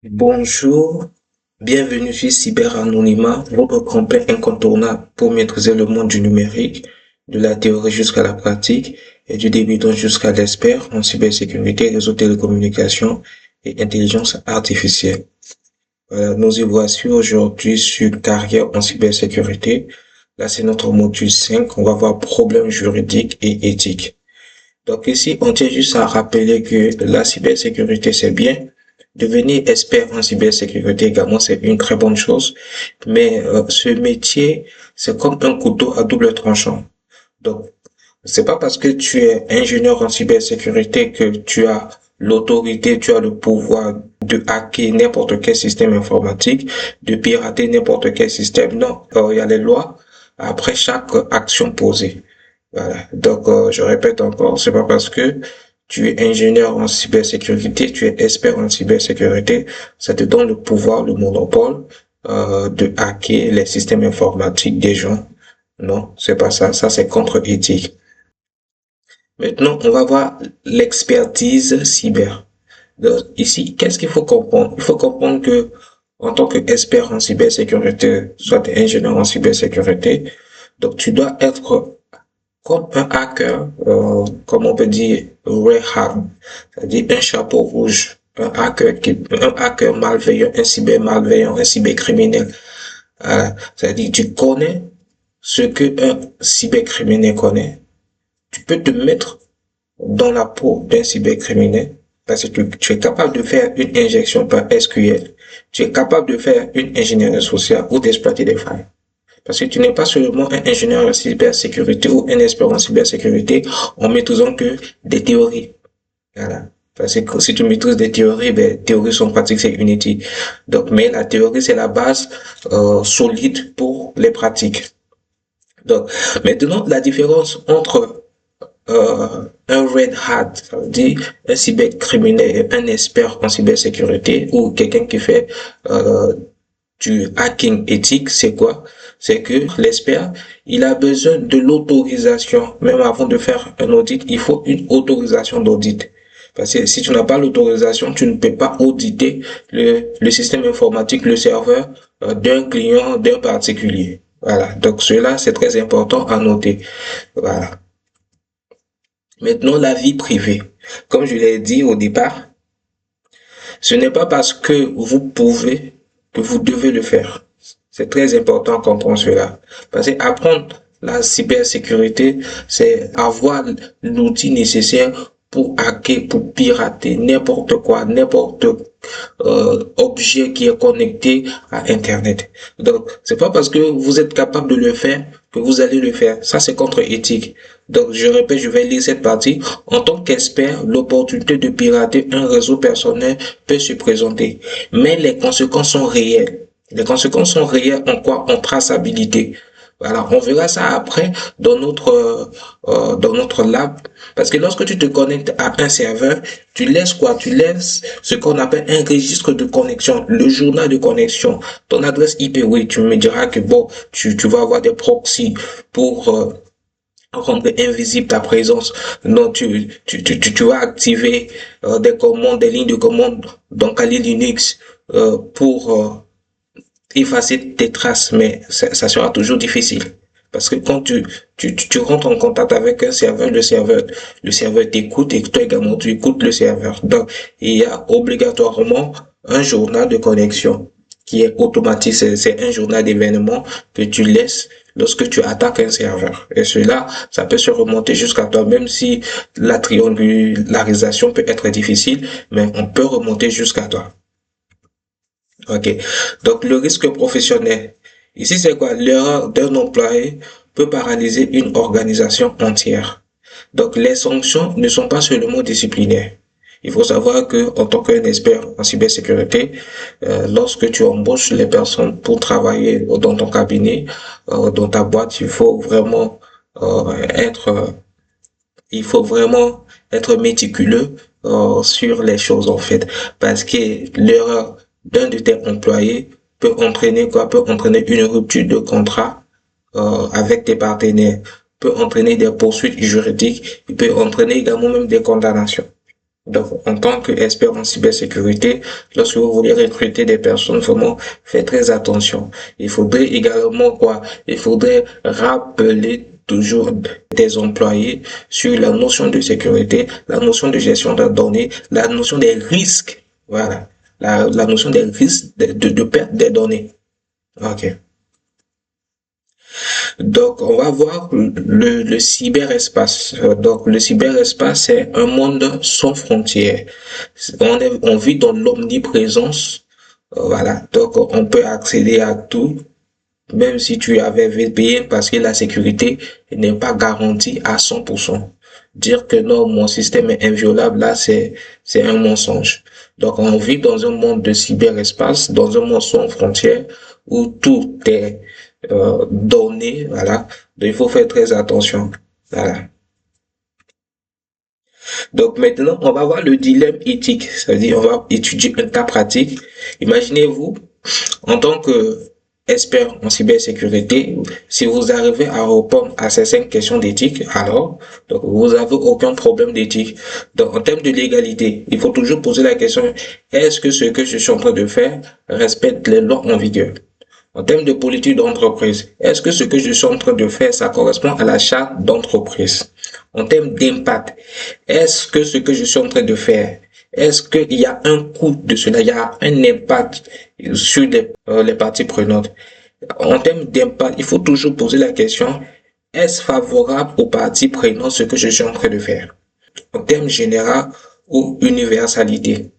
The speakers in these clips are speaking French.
Bonjour, bienvenue sur Cyberanonymat, votre complet incontournable pour maîtriser le monde du numérique, de la théorie jusqu'à la pratique et du débutant jusqu'à l'expert en cybersécurité, réseau télécommunications et intelligence artificielle. Nous y voici aujourd'hui sur carrière en cybersécurité. Là, c'est notre module 5. On va voir problèmes juridiques et éthiques. Donc ici, on tient juste à rappeler que la cybersécurité, c'est bien. Devenir expert en cybersécurité également, c'est une très bonne chose. Mais ce métier, c'est comme un couteau à double tranchant. Donc, c'est pas parce que tu es ingénieur en cybersécurité que tu as l'autorité, tu as le pouvoir de hacker n'importe quel système informatique, de pirater n'importe quel système. Non, il y a les lois après chaque action posée. Voilà. Donc, je répète encore, c'est pas parce que tu es ingénieur en cybersécurité, tu es expert en cybersécurité, ça te donne le pouvoir, le monopole de hacker les systèmes informatiques des gens. Non, c'est pas ça. Ça, c'est contre-éthique. Maintenant, on va voir l'expertise cyber. Donc, ici, qu'est-ce qu'il faut comprendre? Il faut comprendre que, en tant qu'expert en cybersécurité, soit ingénieur en cybersécurité, donc tu dois être comme un hacker, comme on peut dire, red hat, c'est-à-dire un chapeau rouge, un hacker malveillant, un cyber malveillant, un cybercriminel. C'est-à-dire, tu connais ce que un cybercriminel connaît. Tu peux te mettre dans la peau d'un cybercriminel parce que tu es capable de faire une injection par SQL. Tu es capable de faire une ingénierie sociale ou d'exploiter des failles. Parce que tu n'es pas seulement un ingénieur en cybersécurité ou un expert en cybersécurité en maîtrisant que des théories. Voilà. Parce que si tu maîtrises des théories, ben, théories sont pratiques, c'est inutile. Donc, mais la théorie, c'est la base solide pour les pratiques. Donc, maintenant, la différence entre un red hat, ça veut dire un cybercriminel, un expert en cybersécurité ou quelqu'un qui fait du hacking éthique, c'est quoi? C'est que l'expert, il a besoin de l'autorisation. Même avant de faire un audit, il faut une autorisation d'audit. Parce que si tu n'as pas l'autorisation, tu ne peux pas auditer le système informatique, le serveur d'un client, d'un particulier. Voilà. Donc cela, c'est très important à noter. Voilà. Maintenant, la vie privée. Comme je l'ai dit au départ, ce n'est pas parce que vous pouvez que vous devez le faire. C'est très important qu'on comprendre cela. Parce que apprendre la cybersécurité, c'est avoir l'outil nécessaire pour hacker, pour pirater n'importe quoi, n'importe objet qui est connecté à Internet. Donc, c'est pas parce que vous êtes capable de le faire que vous allez le faire. Ça, c'est contre-éthique. Donc, je répète, je vais lire cette partie. En tant qu'expert, l'opportunité de pirater un réseau personnel peut se présenter, mais les conséquences sont réelles. Les conséquences sont réelles en quoi? En traçabilité. Voilà, on verra ça après dans notre lab. Parce que lorsque tu te connectes à un serveur, tu laisses quoi? Tu laisses ce qu'on appelle un registre de connexion, le journal de connexion. Ton adresse IP, oui, tu me diras que bon, tu vas avoir des proxys pour rendre invisible ta présence. Non, tu vas activer des commandes, des lignes de commande dans Kali Linux pour effacer tes traces, mais ça sera toujours difficile. Parce que quand tu rentres en contact avec un serveur, le serveur t'écoute et toi également tu écoutes le serveur. Donc, il y a obligatoirement un journal de connexion qui est automatique. C'est un journal d'événements que tu laisses lorsque tu attaques un serveur. Et cela, ça peut se remonter jusqu'à toi, même si la triangularisation peut être difficile, mais on peut remonter jusqu'à toi. Ok. Donc, le risque professionnel. Ici, c'est quoi? L'erreur d'un employé peut paralyser une organisation entière. Donc, les sanctions ne sont pas seulement disciplinaires. Il faut savoir que, en tant qu'expert en cybersécurité, lorsque tu embauches les personnes pour travailler dans ton cabinet, dans ta boîte, être, il faut vraiment être méticuleux sur les choses en fait, parce que l'erreur d'un de tes employés peut entraîner quoi? Peut entraîner une rupture de contrat avec tes partenaires, peut entraîner des poursuites juridiques, il peut entraîner également même des condamnations. Donc, en tant qu'expert en cybersécurité, lorsque vous voulez recruter des personnes, vraiment, faites très attention. Il faudrait également quoi? Il faudrait rappeler toujours des employés sur la notion de sécurité, la notion de gestion de données, la notion des risques. Voilà. La notion des risques de perte des données. OK. Donc, on va voir le cyberespace. Donc, le cyberespace, c'est un monde sans frontières. On vit dans l'omniprésence. Voilà. Donc, on peut accéder à tout, même si tu avais VPN, parce que la sécurité n'est pas garantie à 100%. Dire que non, mon système est inviolable, là, c'est un mensonge. Donc, on vit dans un monde de cyberespace, dans un monde sans frontières, où tout est donné, voilà. Donc, il faut faire très attention. Voilà. Donc, maintenant, on va voir le dilemme éthique. C'est-à-dire, on va étudier un cas pratique. Imaginez-vous, en tant que expert en cybersécurité, si vous arrivez à répondre à ces 5 questions d'éthique, alors, donc, vous n'avez aucun problème d'éthique. Donc, en termes de légalité, il faut toujours poser la question, est-ce que ce que je suis en train de faire respecte les lois en vigueur? En termes de politique d'entreprise, est-ce que ce que je suis en train de faire, ça correspond à la charte d'entreprise? En termes d'impact, est-ce que ce que je suis en train de faire, est-ce qu'il y a un coût de cela, il y a un impact sur les parties prenantes? En termes d'impact, il faut toujours poser la question, est-ce favorable aux parties prenantes ce que je suis en train de faire? En termes général ou universalité.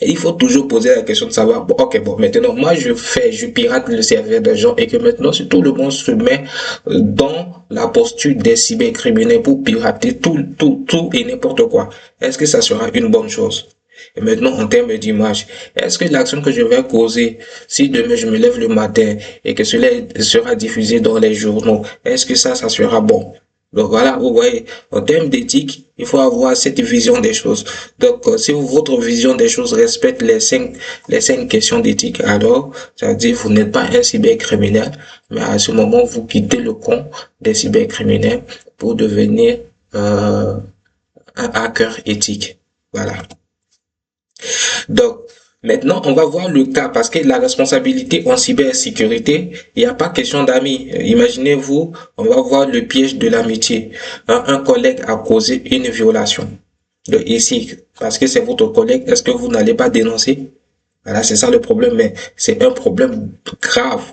Et il faut toujours poser la question de savoir, bon, ok, bon, maintenant, moi, je pirate le serveur des gens et que maintenant, si tout le monde se met dans la posture des cybercriminels pour pirater tout et n'importe quoi, est-ce que ça sera une bonne chose? Et maintenant, en termes d'image, est-ce que l'action que je vais causer, si demain je me lève le matin et que cela sera diffusé dans les journaux, est-ce que ça sera bon? Donc voilà, vous voyez, en termes d'éthique, il faut avoir cette vision des choses. Donc, si votre vision des choses respecte les cinq questions d'éthique, alors, ça veut dire que vous n'êtes pas un cybercriminel, mais à ce moment, vous quittez le camp des cybercriminels pour devenir un hacker éthique. Voilà. Donc, maintenant, on va voir le cas parce que la responsabilité en cybersécurité, il n'y a pas question d'amis. Imaginez-vous, on va voir le piège de l'amitié. Un collègue a causé une violation. Donc ici, parce que c'est votre collègue, est-ce que vous n'allez pas dénoncer? Voilà, c'est ça le problème, mais c'est un problème grave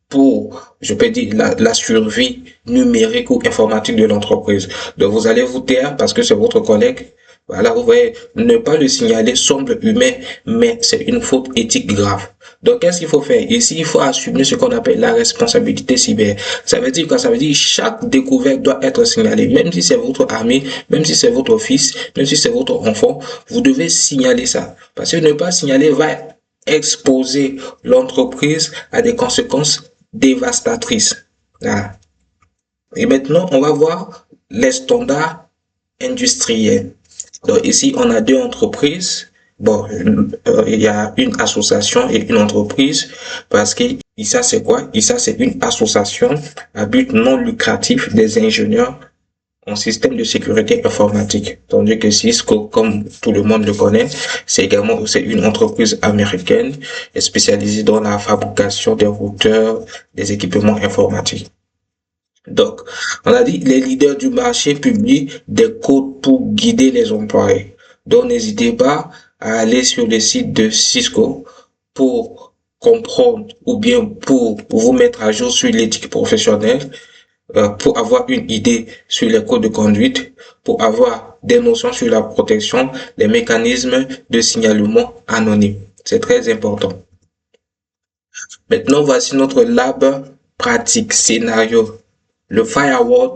pour, je peux dire, la survie numérique ou informatique de l'entreprise. Donc vous allez vous taire parce que c'est votre collègue. Voilà, vous voyez, ne pas le signaler semble humain, mais c'est une faute éthique grave. Donc, qu'est-ce qu'il faut faire? Ici, il faut assumer ce qu'on appelle la responsabilité cyber. Ça veut dire quoi? Ça veut dire chaque découverte doit être signalée. Même si c'est votre ami, même si c'est votre fils, même si c'est votre enfant, vous devez signaler ça. Parce que ne pas signaler va exposer l'entreprise à des conséquences dévastatrices. Voilà. Et maintenant, on va voir les standards industriels. Donc ici, on a deux entreprises. Bon, il y a une association et une entreprise parce que ça c'est quoi? Ça c'est une association à but non lucratif des ingénieurs en système de sécurité informatique. Tandis que Cisco, comme tout le monde le connaît, c'est une entreprise américaine spécialisée dans la fabrication des routeurs, des équipements informatiques. Donc, on a dit les leaders du marché publient des codes pour guider les employés. Donc, n'hésitez pas à aller sur le site de Cisco pour comprendre ou bien pour vous mettre à jour sur l'éthique professionnelle, pour avoir une idée sur les codes de conduite, pour avoir des notions sur la protection, les mécanismes de signalement anonyme. C'est très important. Maintenant, voici notre lab pratique scénario. Le firewall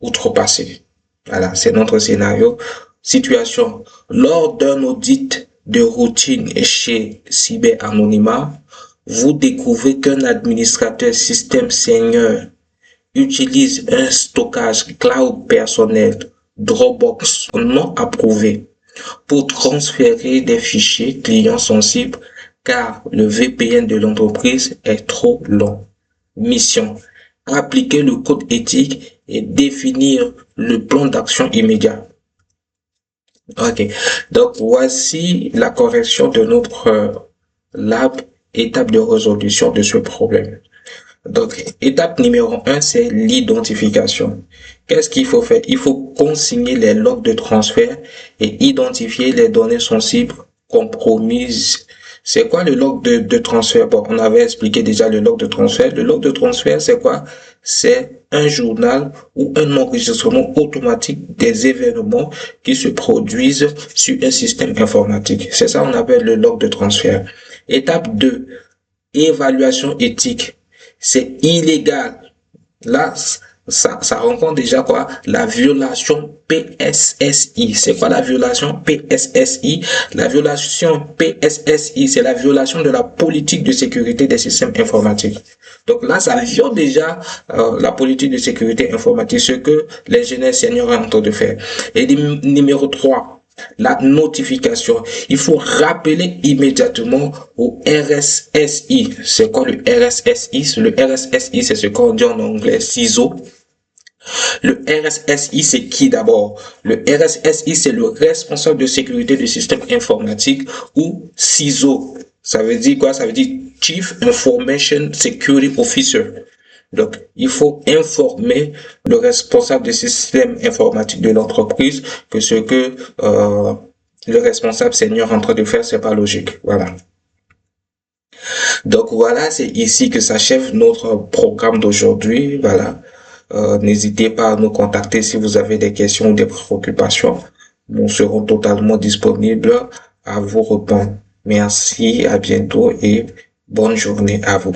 outrepassé. Voilà, c'est notre scénario. Situation. Lors d'un audit de routine chez Cyber Anonymat, vous découvrez qu'un administrateur système senior utilise un stockage cloud personnel Dropbox non approuvé pour transférer des fichiers clients sensibles car le VPN de l'entreprise est trop long. Mission. Appliquer le code éthique et définir le plan d'action immédiat. Ok. Donc, voici la correction de notre lab, étape de résolution de ce problème. Donc, étape numéro un, c'est l'identification. Qu'est-ce qu'il faut faire? Il faut consigner les logs de transfert et identifier les données sensibles compromises. C'est quoi le log de transfert? Bon, on avait expliqué déjà le log de transfert. Le log de transfert, c'est quoi? C'est un journal ou un enregistrement automatique des événements qui se produisent sur un système informatique. C'est ça qu'on appelle le log de transfert. Étape 2, évaluation éthique. C'est illégal. Là, ça rencontre déjà quoi? La violation PSSI. C'est quoi la violation PSSI? La violation PSSI, c'est la violation de la politique de sécurité des systèmes informatiques. Donc là, ça viole déjà la politique de sécurité informatique, ce que l'ingénieur senior est en train de faire. Et numéro 3, la notification. Il faut rappeler immédiatement au RSSI. C'est quoi le RSSI? Le RSSI, c'est ce qu'on dit en anglais CISO. Le RSSI, c'est qui d'abord? Le RSSI, c'est le responsable de sécurité du système informatique ou CISO. Ça veut dire quoi? Ça veut dire Chief Information Security Officer. Donc, il faut informer le responsable du système informatique de l'entreprise que ce que le responsable senior est en train de faire, c'est pas logique. Voilà. Donc voilà, c'est ici que s'achève notre programme d'aujourd'hui. Voilà. N'hésitez pas à nous contacter si vous avez des questions ou des préoccupations. Nous serons totalement disponibles à vous répondre. Merci, à bientôt et bonne journée à vous.